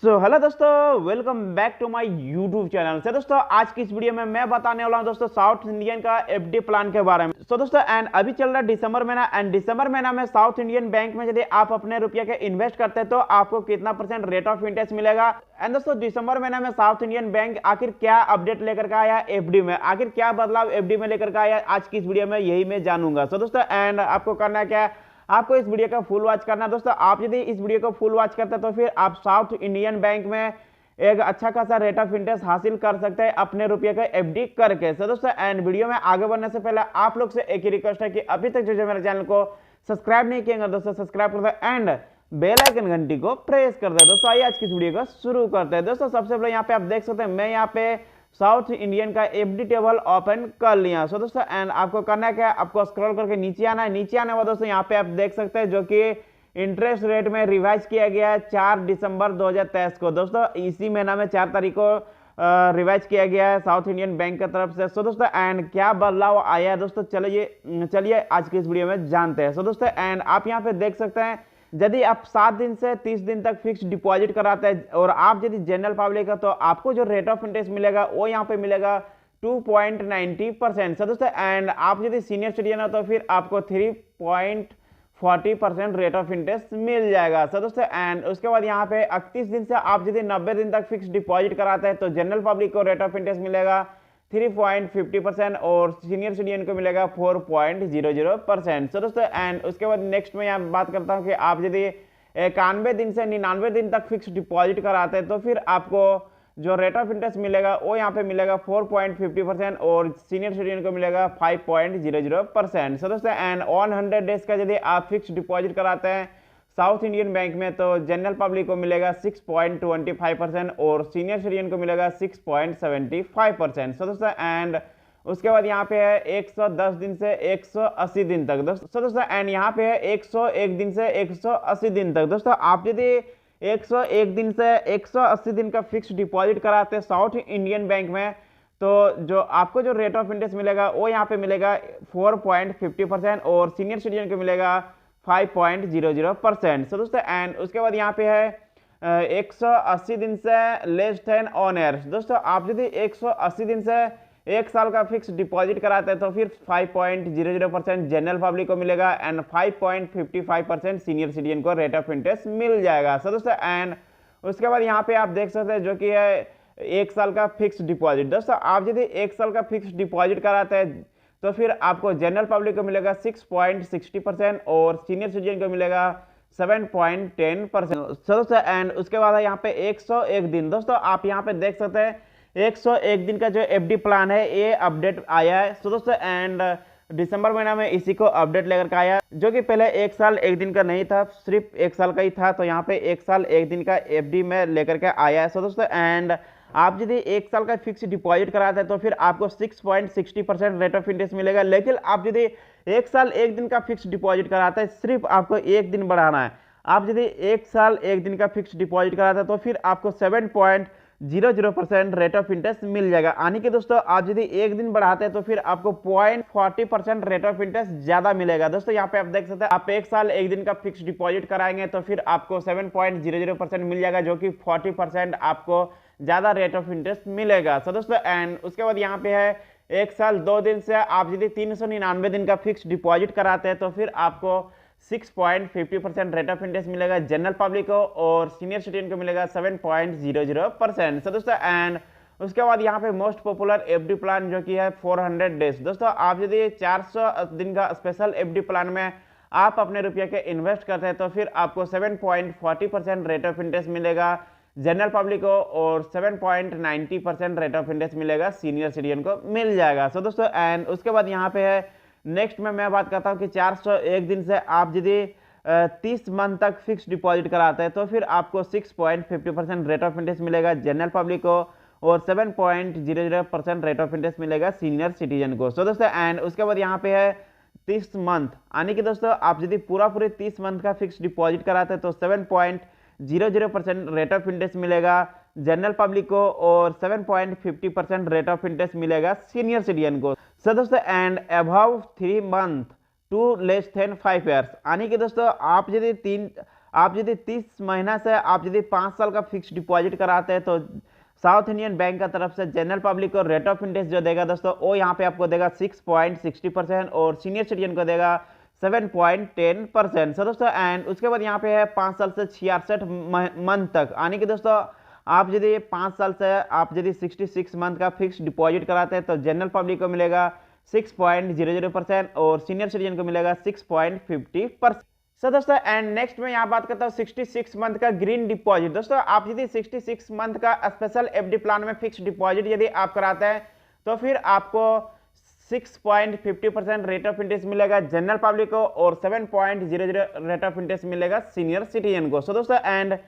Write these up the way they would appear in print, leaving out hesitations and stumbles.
Hello दोस्तों, welcome back to my YouTube channel. से दोस्तों आज की इस वीडियो में मैं बताने वाला हूं दोस्तों साउथ इंडियन का एफडी प्लान के बारे में। दोस्तों एंड अभी चल रहा है दिसंबर महीना एंड दिसंबर महीना में साउथ इंडियन बैंक में यदि आप अपने रुपये के इन्वेस्ट करते हैं तो आपको कितना परसेंट रेट ऑफ इंटरेस्ट मिलेगा। एंड दोस्तों दिसंबर महीना में साउथ इंडियन बैंक आखिर क्या अपडेट लेकर के आया एफडी में, आखिर क्या बदलाव एफडी में लेकर के आया, आज की इस वीडियो में यही मैं जानूंगा। दोस्तों एंड आपको करना क्या है, आपको इस वीडियो का फुल वॉच करना है। दोस्तों आप यदि इस वीडियो को फुल वॉच करते हैं तो फिर आप साउथ इंडियन बैंक में एक अच्छा खासा रेट ऑफ इंटरेस्ट हासिल कर सकते हैं अपने रुपये का एफडी करके। दोस्तों एंड वीडियो में आगे बढ़ने से पहले आप लोग से एक ही रिक्वेस्ट है कि अभी तक जो मेरे चैनल को सब्सक्राइब नहीं किएगा दोस्तों सब्सक्राइब कर दे एंड बेल आइकन घंटी को प्रेस कर दे। दोस्तों आइए आज की वीडियो को शुरू करते हैं। दोस्तों सबसे पहले यहाँ पे आप देख सकते हैं मैं यहाँ पे साउथ इंडियन का एफडी टेबल ओपन कर लिया। दोस्तों एंड आपको करना क्या है, आपको स्क्रॉल करके नीचे आना है। नीचे आने के बाद दोस्तों यहाँ पे आप देख सकते हैं जो कि इंटरेस्ट रेट में रिवाइज किया गया है 4 दिसंबर 2023 को। दोस्तों इसी महीना में 4 तारीख को रिवाइज किया गया है साउथ इंडियन बैंक की तरफ से। दोस्तों एंड क्या बदलाव आया है दोस्तों चलिए आज की इस वीडियो में जानते हैं। दोस्तों एंड आप यहाँ पे देख सकते हैं यदि आप 7 दिन से 30 दिन तक फिक्स डिपॉजिट कराते हैं और आप यदि जनरल पब्लिक है तो आपको जो रेट ऑफ इंटरेस्ट मिलेगा वो यहाँ पे मिलेगा 2.90%। दोस्तों एंड आप यदि सीनियर सिटीजन हो तो फिर आपको 3.40% रेट ऑफ इंटरेस्ट मिल जाएगा। दोस्तों एंड उसके बाद यहाँ पे 31 दिन से आप यदि 90 दिन तक फिक्स डिपॉजिट कराते हैं तो जनरल पब्लिक को रेट ऑफ इंटरेस्ट मिलेगा 3.50% और सीनियर सिटीजन को मिलेगा 4.00%। दोस्तों एंड उसके बाद नेक्स्ट में यहाँ बात करता हूँ कि आप यदि 91 दिन से 99 दिन तक फिक्स डिपॉजिट कराते हैं तो फिर आपको जो रेट ऑफ इंटरेस्ट मिलेगा वो यहाँ पे मिलेगा 4.50% और सीनियर सिटीजन को मिलेगा 5.00%। दोस्तों एंड 100 डेज का यदि आप फिक्स डिपॉजिट कराते हैं साउथ इंडियन बैंक में तो जनरल पब्लिक को मिलेगा 6.25% और सीनियर सिटीजन को मिलेगा 6.75%। दोस्तों एंड उसके बाद यहाँ पे है 110 दिन से 180 दिन तक। दोस्तों एंड यहाँ पे है 101 दिन से 180 दिन तक। दोस्तों आप यदि 101 दिन से 180 दिन का फिक्स डिपॉजिट कराते हैं साउथ इंडियन बैंक में तो जो आपको जो रेट ऑफ इंटरेस्ट मिलेगा वो यहाँ पे मिलेगा 4.50% और सीनियर सिटीजन को मिलेगा 5.00%। दोस्तों एंड उसके बाद यहाँ पे है 180 दिन से लेस देन ऑन ईयर। दोस्तों आप यदि 180 दिन से 1 साल का फिक्स डिपॉजिट कराते हैं तो फिर 5.00% जनरल पब्लिक को मिलेगा एंड 5.55% सीनियर सिटीजन को रेट ऑफ इंटरेस्ट मिल जाएगा। दोस्तों एंड उसके बाद यहाँ पे आप देख सकते हैं जो कि है 1 साल का फिक्स डिपॉजिट। दोस्तों आप यदि 1 साल का फिक्स डिपॉजिट कराते हैं तो फिर आपको जनरल पब्लिक को मिलेगा 6.60% और सीनियर सिटीजन को मिलेगा 7.10%। दोस्तों एंड उसके बाद है यहाँ पे 101 दिन। दोस्तों आप यहाँ पे देख सकते हैं 101 दिन का जो एफडी प्लान है ये अपडेट आया है। दोस्तों एंड दिसंबर महीना में इसी को अपडेट लेकर के आया जो कि पहले 1 साल 1 दिन का नहीं था, सिर्फ 1 साल का ही था। तो यहाँ पे 1 साल 1 दिन का एफडी में लेकर के आया है। दोस्तों एंड आप यदि 1 साल का फिक्स डिपॉजिट कराते हैं तो फिर आपको 6.60% रेट ऑफ इंटरेस्ट मिलेगा। लेकिन आप यदि 1 साल 1 दिन का फिक्स डिपॉजिट कराते हैं सिर्फ आपको 1 दिन बढ़ाना है। आप यदि 1 साल 1 दिन का फिक्स डिपॉजिट कराते हैं तो फिर आपको 7.00% रेट ऑफ इंटरेस्ट मिल जाएगा। यानी कि दोस्तों आप यदि 1 दिन बढ़ाते हैं तो फिर आपको 0.40% रेट ऑफ इंटरेस्ट ज्यादा मिलेगा। दोस्तों यहाँ पे आप देख सकते हैं आप 1 साल 1 दिन का फिक्स डिपॉजिट कराएंगे तो फिर आपको 7.00% मिल जाएगा जो कि 40% आपको ज्यादा रेट ऑफ इंटरेस्ट मिलेगा। दोस्तों एंड उसके बाद यहाँ पे है 1 साल 2 दिन से आप यदि 399 दिन का फिक्स डिपॉजिट कराते हैं तो फिर आपको 6.50% रेट ऑफ इंटरेस्ट मिलेगा जनरल पब्लिक को और सीनियर सिटीजन को मिलेगा 7.00%। दोस्तों एंड उसके बाद यहाँ पे मोस्ट पॉपुलर एफडी प्लान जो कि है 400 डेज। दोस्तों आप यदि 400 दिन का स्पेशल एफडी प्लान में आप अपने रुपये के इन्वेस्ट करते हैं तो फिर आपको 7.40% रेट ऑफ इंटरेस्ट मिलेगा जनरल पब्लिक को और 7.90% रेट ऑफ इंटरेस्ट मिलेगा सीनियर सिटीजन को मिल जाएगा। दोस्तों एंड उसके बाद यहाँ पे है नेक्स्ट में मैं बात करता हूँ कि 401 दिन से आप यदि 30 मंथ तक फिक्स डिपॉजिट कराते हैं तो फिर आपको 6.50% रेट ऑफ इंटरेस्ट मिलेगा जनरल पब्लिक को और 7.00% रेट ऑफ इंटरेस्ट मिलेगा सीनियर सिटीजन को। दोस्तों एंड उसके बाद यहाँ पे है 30 मंथ, यानी कि दोस्तों आप यदि पूरे 30 मंथ का फिक्स डिपॉजिट कराते हैं तो 7.00% रेट ऑफ इंटरेस्ट मिलेगा जनरल पब्लिक को और 7.50% रेट ऑफ इंटरेस्ट मिलेगा सीनियर सिटीजन को। दोस्तों and above 3 month to less than 5 years, यानी कि दोस्तों आप यदि आप यदि 30 महीना से आप यदि 5 साल का फिक्स डिपॉजिट कराते हैं तो साउथ इंडियन बैंक का तरफ से जनरल पब्लिक को रेट ऑफ इंटरेस्ट जो देगा दोस्तों वो यहाँ पे आपको देगा 6.60% और सीनियर सिटीजन को देगा 7.10%। सो दोस्तों एंड उसके बाद यहाँ पे है 5 साल से 66 मंथ तक, यानी कि दोस्तों आप यदि 5 साल से आप यदि 66 मंथ का फिक्स डिपॉजिट कराते हैं तो जनरल पब्लिक को मिलेगा 6.00% और सीनियर सिटीजन को मिलेगा 6.50%। सो दोस्तों एंड नेक्स्ट में यहाँ बात करता हूँ 66 मंथ का ग्रीन डिपॉजिट। दोस्तों आप यदि 66 मंथ का स्पेशल एफडी प्लान में फिक्स डिपॉजिट यदि आप कराते हैं तो फिर आपको 6.50% रेट ऑफ इंटरेस्ट मिलेगा जनरल पब्लिक को और 7.00 रेट ऑफ इंटरेस्ट मिलेगा सीनियर सिटीजन को। सो दोस्तों एंड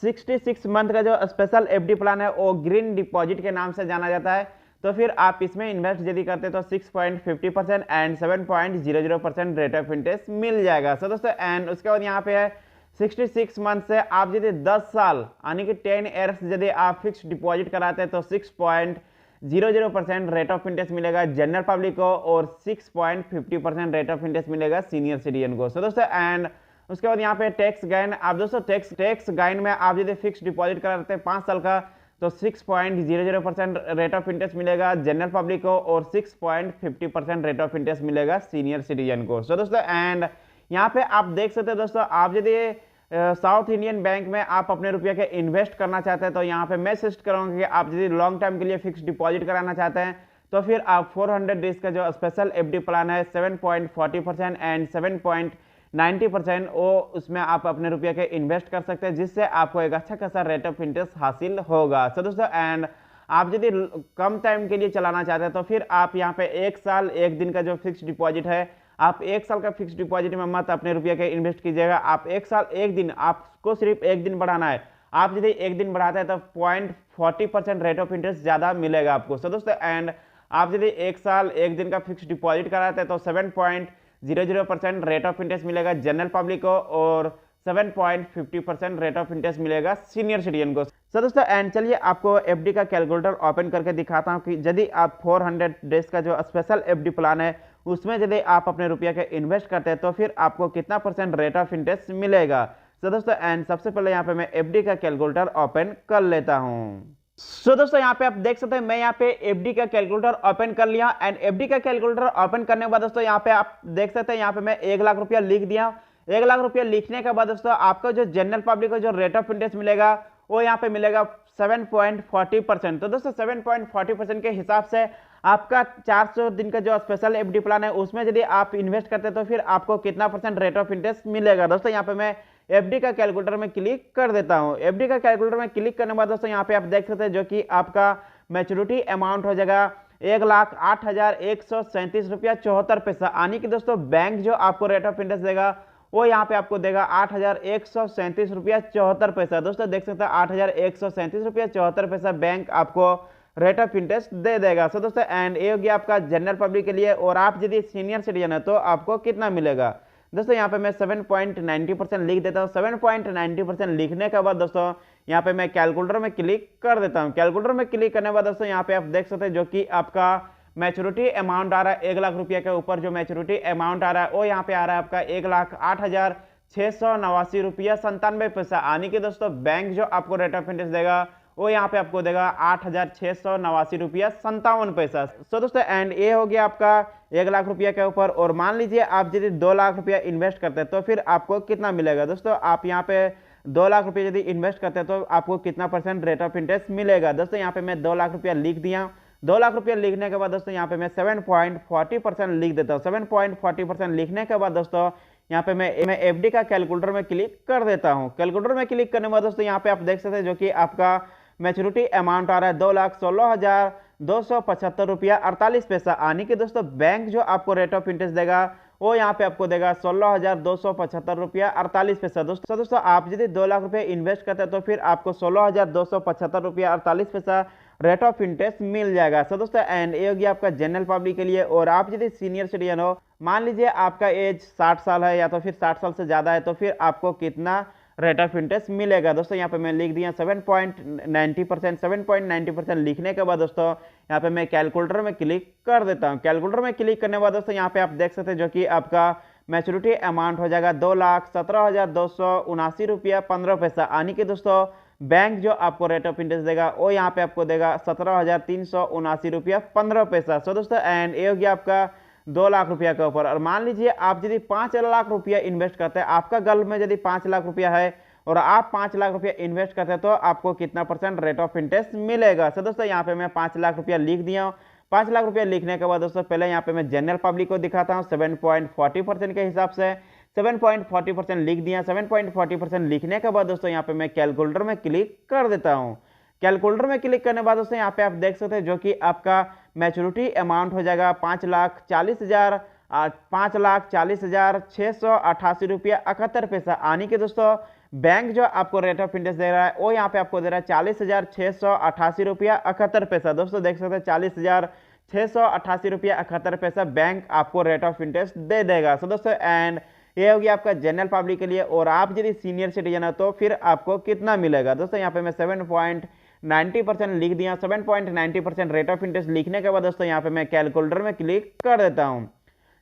66 मंथ का जो स्पेशल एफडी प्लान है वो ग्रीन डिपॉजिट के नाम से जाना जाता है। तो फिर आप इसमें इन्वेस्ट यदि करते हैं तो 6.50% एंड 7.00% रेट ऑफ इंटरेस्ट मिल जाएगा। सो दोस्तों एंड उसके बाद यहाँ पे है 66 मंथ से आप यदि 10 साल यानी कि 10 ईयर्स यदि आप फिक्स डिपॉजिट कराते हैं तो 6.00% रेट ऑफ इंटरेस्ट मिलेगा जनरल पब्लिक को और 6.50% रेट ऑफ इंटरेस्ट मिलेगा सीनियर सिटीजन को। सो दोस्तों एंड उसके बाद यहाँ पे टैक्स गाइन, आप दोस्तों टैक्स गाइन में आप यदि फिक्स डिपॉजिट कराते हैं 5 साल का तो 6.00% रेट ऑफ इंटरेस्ट मिलेगा जनरल पब्लिक को और 6.50% रेट ऑफ इंटरेस्ट मिलेगा सीनियर सिटीजन को। सो दोस्तों एंड यहाँ पे आप देख सकते हैं दोस्तों, आप यदि साउथ इंडियन बैंक में आप अपने रुपये के इन्वेस्ट करना चाहते हैं तो यहाँ पे मैं सजेस्ट करूँगा कि आप यदि लॉन्ग टाइम के लिए फिक्स डिपॉजिट कराना चाहते हैं तो फिर आप 400 डेज का जो स्पेशल एफडी प्लान है 7.40% एंड 7.90% वो उसमें आप अपने रुपये के इन्वेस्ट कर सकते हैं, जिससे आपको एक अच्छा खासा रेट ऑफ इंटरेस्ट हासिल होगा। सो दोस्तों एंड आप यदि कम टाइम के लिए चलाना चाहते हैं तो फिर आप यहाँ पे 1 साल 1 दिन का जो फिक्स डिपॉजिट है, आप 1 साल का फिक्स डिपॉजिट में मत अपने रुपये के इन्वेस्ट कीजिएगा। आप 1 साल 1 दिन, आपको सिर्फ 1 दिन बढ़ाना है। आप यदि 1 दिन बढ़ाते हैं तो 0.40% रेट ऑफ इंटरेस्ट ज़्यादा मिलेगा आपको। सो दोस्तों एंड आप यदि 1 साल 1 दिन का फिक्स डिपॉजिट कराते हैं तो 7.00% रेट ऑफ इंटरेस्ट मिलेगा जनरल पब्लिक को और 7.50% रेट ऑफ इंटरेस्ट मिलेगा सीनियर सिटीजन को। सो दोस्तों एंड चलिए आपको एफडी का कैलकुलेटर ओपन करके दिखाता हूं कि यदि आप 400 डेज का जो स्पेशल एफडी प्लान है उसमें यदि आप अपने रुपये के इन्वेस्ट करते हैं तो फिर आपको कितना % रेट ऑफ इंटरेस्ट मिलेगा। सो दोस्तों एंड सबसे पहले यहाँ पे मैं एफडी का कैलकुलेटर ओपन कर लेता हूँ। सो दोस्तों यहाँ पे आप देख सकते हैं मैं यहाँ पे एफडी का कैलकुलेटर ओपन कर लिया एंड एफडी का कैलकुलेटर ओपन करने के बाद दोस्तों यहाँ पे आप देख सकते हैं यहाँ पे मैं 1 लाख रुपया लिख दिया। 1 लाख रुपया लिखने के बाद दोस्तों आपको जो जनरल पब्लिक को जो रेट ऑफ इंटरेस्ट मिलेगा वो यहाँ पे मिलेगा 7.40%। तो दोस्तों 7.40% के हिसाब से आपका 400 दिन का जो स्पेशल एफडी प्लान है उसमें यदि आप इन्वेस्ट करते हैं तो फिर आपको कितना % रेट ऑफ इंटरेस्ट मिलेगा। दोस्तों यहाँ पे मैं एफडी का कैलकुलेटर में क्लिक कर देता हूं। एफडी का कैलकुलेटर में क्लिक करने के बाद दोस्तों यहाँ पे आप देख सकते हैं जो कि आपका मैच्योरिटी अमाउंट हो जाएगा 1,08,137 रुपया 74 पैसा, यानी कि दोस्तों बैंक जो आपको रेट ऑफ इंटरेस्ट देगा वो यहाँ पे आपको देगा 8,137 रुपया 74 पैसा। दोस्तों देख सकते हैं 8,137 रुपया 74 पैसा बैंक आपको रेट ऑफ इंटरेस्ट दे देगा। सो दोस्तों एंड ये हो गया आपका जनरल पब्लिक के लिए। और आप यदि सीनियर सिटीजन है तो आपको कितना मिलेगा। दोस्तों यहाँ पे मैं 7.90% लिख देता हूँ। 7.90% लिखने के बाद दोस्तों यहाँ पे मैं कैलकुलेटर में क्लिक कर देता हूँ। कैलकुलेटर में क्लिक करने के बाद दोस्तों यहाँ पे आप देख सकते हैं जो कि आपका मैच्योरिटी अमाउंट आ रहा है 1 लाख रुपये के ऊपर जो मैच्योरिटी अमाउंट आ रहा है वो यहाँ पे आ रहा है आपका 1,08,689 रुपया 97 पैसा, यानी कि दोस्तों बैंक जो आपको रेट ऑफ इंटरेस्ट देगा वो यहाँ पे आपको देगा 8,689 रुपया 57 पैसा। सो दोस्तों एंड ये हो गया आपका 1 लाख रुपया के ऊपर। और मान लीजिए आप यदि 2 लाख रुपया इन्वेस्ट करते हैं तो फिर आपको कितना मिलेगा। दोस्तों आप यहाँ पे 2 लाख रुपये यदि इन्वेस्ट करते हैं तो आपको कितना % रेट ऑफ इंटरेस्ट मिलेगा। दोस्तों यहाँ पे मैं 2 लाख रुपया लिख दिया। 2 लाख रुपया लिखने के बाद दोस्तों यहाँ पे मैं 7.40% लिख देता हूँ। 7.40% लिखने के बाद दोस्तों यहाँ पे मैं एफडी का कैलकुलेटर में क्लिक कर देता हूँ। कैलकुलेटर में क्लिक करने के बाद दोस्तों यहाँ पे आप देख सकते हैं जो कि आपका मैच्योरिटी अमाउंट आ रहा है 2,16,275 रुपया 48 पैसा, यानी कि दोस्तों बैंक जो आपको रेट ऑफ इंटरेस्ट देगा वो यहाँ पे आपको देगा 16,275 रुपया 48 पैसा। दोस्तों आप यदि 2 लाख रुपये इन्वेस्ट करते हैं तो फिर आपको 16,275 रुपया 48 पैसा रेट ऑफ इंटरेस्ट मिल जाएगा। सो दोस्तों एंड ये होगी आपका जनरल पब्लिक के लिए। और आप यदि सीनियर सिटीजन हो, मान लीजिए आपका एज 60 साल है या तो फिर 60 साल से ज़्यादा है, तो फिर आपको कितना रेट ऑफ इंटरेस्ट मिलेगा। दोस्तों यहाँ पे मैं लिख दिया 7.90%। 7.90% लिखने के बाद दोस्तों यहाँ पे मैं कैलकुलेटर में क्लिक कर देता हूँ। कैलकुलेटर में क्लिक करने के बाद दोस्तों यहाँ पे आप देख सकते हैं जो कि आपका मैच्योरिटी अमाउंट हो जाएगा 2,17,279 रुपया 15 पैसा। यानी कि दोस्तों बैंक जो आपको रेट ऑफ इंटरेस्ट देगा वो यहाँ पे आपको देगा 17,379 रुपया 15 पैसा। सो दोस्तों एंड ये हो गया आपका 2 लाख रुपया के ऊपर। और मान लीजिए आप यदि 5 लाख रुपया इन्वेस्ट करते हैं, आपका गल्फ में यदि 5 लाख रुपया है और आप 5 लाख रुपया इन्वेस्ट करते हैं तो आपको कितना परसेंट रेट ऑफ इंटरेस्ट मिलेगा। सो दोस्तों यहाँ पे मैं 5 लाख रुपया लिख दिया हूँ। 5 लाख रुपया लिखने के बाद दोस्तों पहले यहाँ पे मैं जनरल पब्लिक को दिखाता हूँ 7.40% के हिसाब से 7.40% लिख दिया। 7.40% लिखने के बाद दोस्तों यहाँ पे मैं कैलकुलेटर में क्लिक कर देता हूँ। कैलकुलेटर में क्लिक करने के बाद दोस्तों यहाँ पे आप देख सकते हैं जो कि आपका मैच्योरिटी अमाउंट हो जाएगा 5,40,688 रुपया 71 पैसा। यानी कि दोस्तों बैंक जो आपको रेट ऑफ इंटरेस्ट दे रहा है वो यहाँ पे आपको दे रहा है 40,688 रुपया 71 पैसा। दोस्तों देख सकते हैं 40,688 रुपया 71 पैसा बैंक आपको रेट ऑफ इंटरेस्ट दे देगा। सो दोस्तों एंड ये होगी आपका जनरल पब्लिक के लिए। और आप यदि सीनियर सिटीजन है तो फिर आपको कितना मिलेगा। दोस्तों यहाँ पे मैं 7.90% लिख दिया। 7.90% रेट ऑफ इंटरेस्ट लिखने के बाद दोस्तों यहाँ पे मैं कैलकुलेटर में क्लिक कर देता हूँ।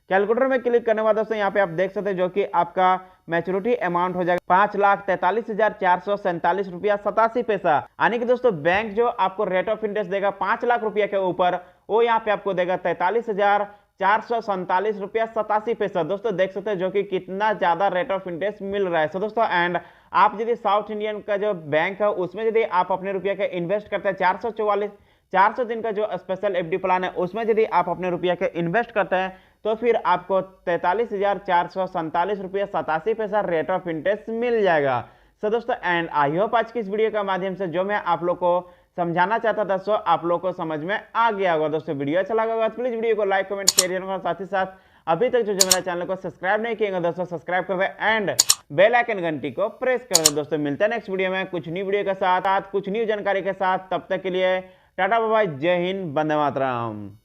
कैलकुलेटर में क्लिक करने के बाद दोस्तों यहाँ पे आप देख सकते हैं जो कि आपका मैच्योरिटी अमाउंट हो जाएगा 5,43,447 रुपया 87 पैसा। यानी कि दोस्तों बैंक जो आपको रेट ऑफ इंटरेस्ट देगा 5 लाख रुपया के ऊपर वो यहाँ पे आपको देगा 43,447 रुपया 87 पैसा। दोस्तों देख सकते हैं जो कि कितना ज्यादा रेट ऑफ इंटरेस्ट मिल रहा है। सो दोस्तों एंड आप यदि साउथ इंडियन का जो बैंक है उसमें यदि आप अपने रुपया का इन्वेस्ट करते हैं 400 दिन का जो स्पेशल एफडी प्लान है उसमें यदि आप अपने रुपया के इन्वेस्ट करते हैं तो फिर आपको 43,447 रुपया 87 पैसा रेट ऑफ इंटरेस्ट मिल जाएगा। सो दोस्तों एंड आई होप आज की इस वीडियो के माध्यम से जो मैं आप लोग को समझाना चाहता था सो आप लोग को समझ में आ गया होगा। दोस्तों वीडियो अच्छा लगा होगा तो प्लीज वीडियो को लाइक कमेंट शेयर करें। साथ ही साथ अभी तक जो मेरा चैनल को सब्सक्राइब नहीं किएगा दोस्तों सब्सक्राइब कर दे एंड बेल आइकन घंटी को प्रेस कर दे। दोस्तों मिलते हैं नेक्स्ट वीडियो में कुछ न्यू वीडियो के साथ कुछ न्यू जानकारी के साथ। तब तक के लिए टाटा बाय बाय, जय हिंद, वंदे मातरम।